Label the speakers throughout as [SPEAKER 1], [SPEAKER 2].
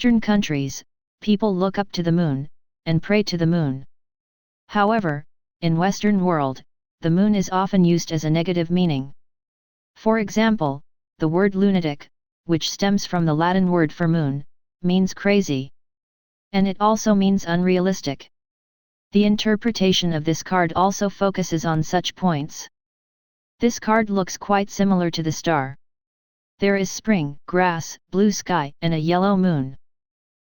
[SPEAKER 1] Western countries, people look up to the moon, and pray to the moon. However, in Western world, the moon is often used as a negative meaning. For example, the word lunatic, which stems from the Latin word for moon, means crazy. And it also means unrealistic. The interpretation of this card also focuses on such points. This card looks quite similar to the star. There is spring, grass, blue sky, and a yellow moon.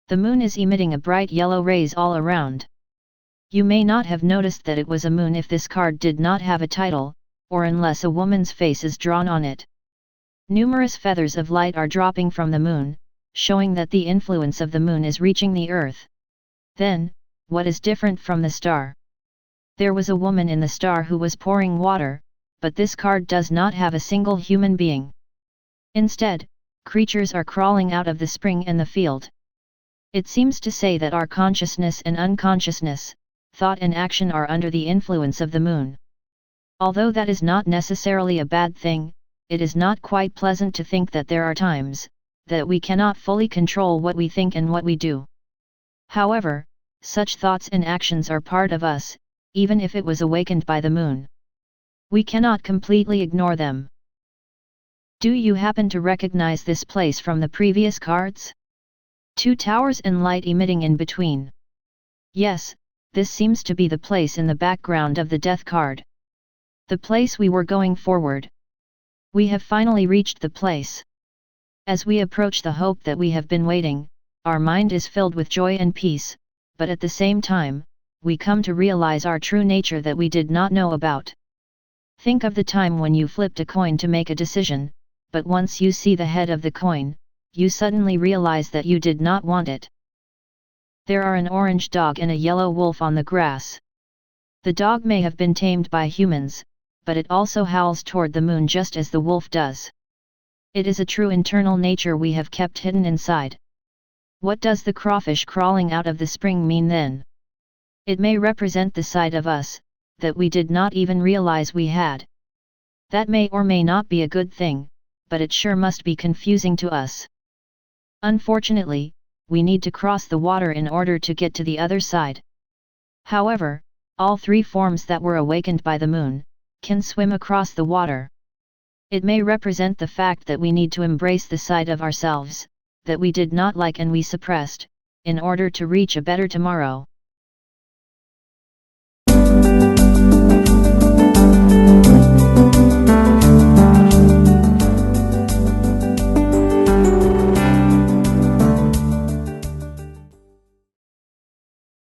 [SPEAKER 1] The moon is emitting a bright yellow rays all around. You may not have noticed that it was a moon if this card did not have a title, or unless a woman's face is drawn on it. Numerous feathers of light are dropping from the moon, showing that the influence of the moon is reaching the earth. Then, what is different from the star? There was a woman in the star who was pouring water, but this card does not have a single human being. Instead, creatures are crawling out of the spring and the field. It seems to say that our consciousness and unconsciousness, thought and action are under the influence of the moon. Although that is not necessarily a bad thing, it is not quite pleasant to think that there are times that we cannot fully control what we think and what we do. However, such thoughts and actions are part of us, even if it was awakened by the moon. We cannot completely ignore them. Do you happen to recognize this place from the previous cards? 2 towers and light emitting in between. Yes, this seems to be the place in the background of the death card. The place we were going forward. We have finally reached the place. As we approach the hope that we have been waiting, our mind is filled with joy and peace, but at the same time, we come to realize our true nature that we did not know about. Think of the time when you flipped a coin to make a decision, but once you see the head of the coin, you suddenly realize that you did not want it. There are an orange dog and a yellow wolf on the grass. The dog may have been tamed by humans, but it also howls toward the moon just as the wolf does. It is a true internal nature we have kept hidden inside. What does the crawfish crawling out of the spring mean then? It may represent the side of us that we did not even realize we had. That may or may not be a good thing, but it sure must be confusing to us. Unfortunately, we need to cross the water in order to get to the other side. However, all 3 forms that were awakened by the moon can swim across the water. It may represent the fact that we need to embrace the side of ourselves that we did not like and we suppressed, in order to reach a better tomorrow.